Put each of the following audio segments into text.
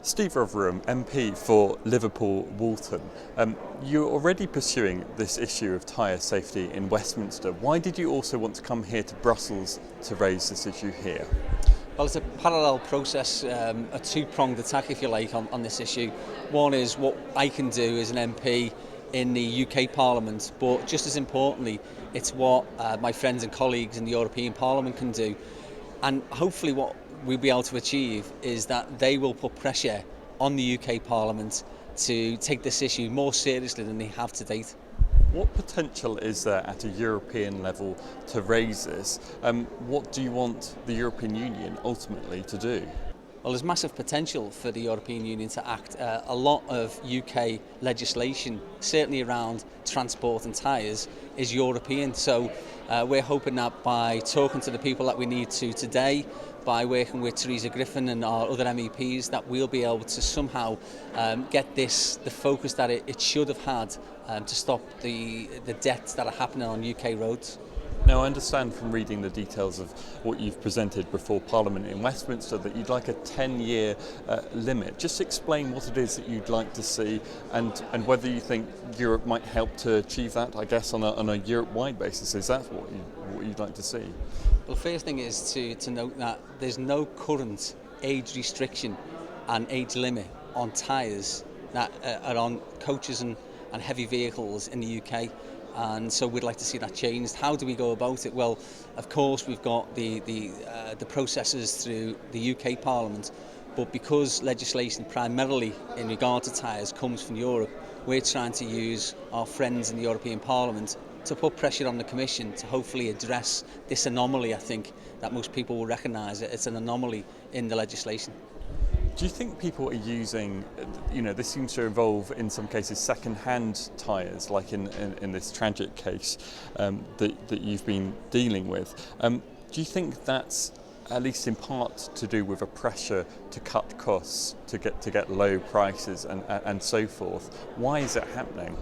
Steve Rotherham, MP for Liverpool Walton. You're already pursuing this issue of tyre safety in Westminster. Why did you also want to come here to Brussels to raise this issue here? Well, it's a parallel process, a two-pronged attack, if you like, on this issue. One is what I can do as an MP in the UK Parliament, but just as importantly, it's what my friends and colleagues in the European Parliament can do. And hopefully what we'll be able to achieve is that they will put pressure on the UK Parliament to take this issue more seriously than they have to date. What potential is there at a European level to raise this? What do you want the European Union ultimately to do? Well, there's massive potential for the European Union to act. A lot of UK legislation, certainly around transport and tyres, is European. So we're hoping that by talking to the people that we need to today, by working with Theresa Griffin and our other MEPs, that we'll be able to somehow get this the focus that it should have had to stop the deaths that are happening on UK roads. Now, I understand from reading the details of what you've presented before Parliament in Westminster that you'd like a 10-year limit. Just explain what it is that you'd like to see and whether you think Europe might help to achieve that, I guess, on a Europe-wide basis. Is that what you'd like to see? Well, the first thing is to note that there's no current age restriction and age limit on tyres that are on coaches and heavy vehicles in the UK. And so we'd like to see that changed. How do we go about it? Well, of course, we've got the processes through the UK Parliament, but because legislation primarily in regard to tyres comes from Europe, we're trying to use our friends in the European Parliament to put pressure on the Commission to hopefully address this anomaly. I think that most people will recognise it. It's an anomaly in the legislation. Do you think people are using, this seems to involve in some cases second-hand tyres, like in this tragic case that you've been dealing with. Do you think that's at least in part to do with a pressure to cut costs, to get low prices and so forth? Why is it happening?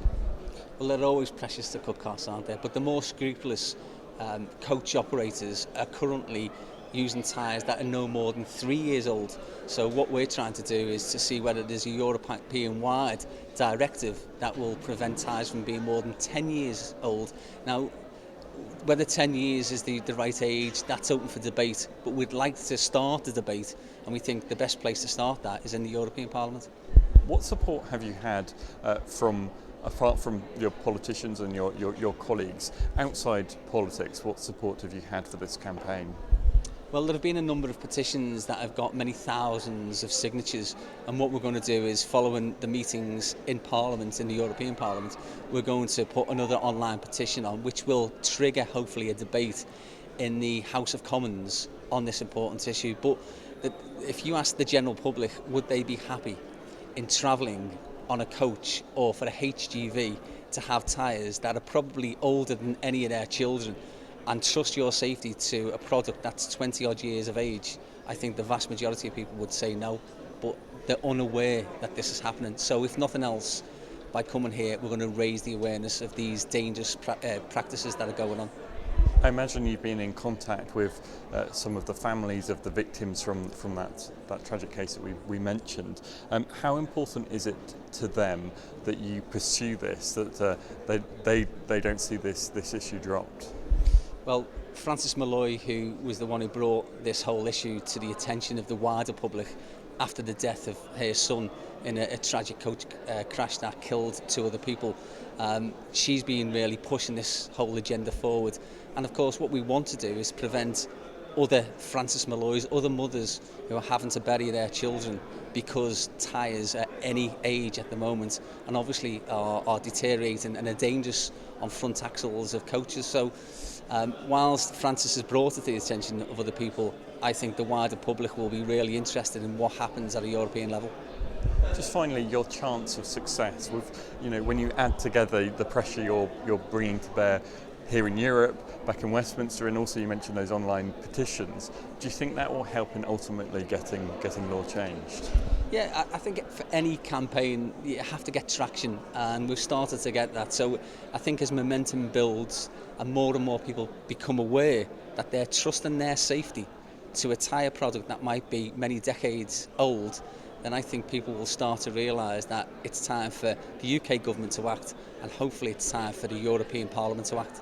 Well, there are always pressures to cut costs, aren't there? But the more scrupulous coach operators are currently using tyres that are no more than 3 years old. So what we're trying to do is to see whether there's a European-wide directive that will prevent tyres from being more than 10 years old. Now, whether 10 years is the right age, that's open for debate, but we'd like to start the debate, and we think the best place to start that is in the European Parliament. What support have you had apart from your politicians and your colleagues, outside politics? What support have you had for this campaign? Well, there have been a number of petitions that have got many thousands of signatures, and what we're going to do is, following the meetings in Parliament, in the European Parliament, we're going to put another online petition on, which will trigger hopefully a debate in the House of Commons on this important issue. But if you ask the general public, would they be happy in travelling on a coach or for a HGV to have tyres that are probably older than any of their children, and trust your safety to a product that's 20 odd years of age? I think the vast majority of people would say no, but they're unaware that this is happening. So if nothing else, by coming here, we're going to raise the awareness of these dangerous practices that are going on. I imagine you've been in contact with some of the families of the victims from that tragic case that we mentioned. How important is it to them that you pursue this, that they don't see this issue dropped? Well, Frances Malloy, who was the one who brought this whole issue to the attention of the wider public after the death of her son in a tragic coach crash that killed 2 other people, she's been really pushing this whole agenda forward. And of course, what we want to do is prevent other Frances Malloys, other mothers who are having to bury their children because tyres at any age at the moment, and obviously are deteriorating and are dangerous on front axles of coaches. So whilst Frances has brought it to the attention of other people, I think the wider public will be really interested in what happens at a European level. Just finally, your chance of success with, when you add together the pressure you're bringing to bear here in Europe, back in Westminster, and also you mentioned those online petitions. Do you think that will help in ultimately getting law changed? Yeah, I think for any campaign you have to get traction, and we've started to get that. So I think as momentum builds and more people become aware that they're trusting their safety to a tyre product that might be many decades old, then I think people will start to realise that it's time for the UK government to act, and hopefully it's time for the European Parliament to act.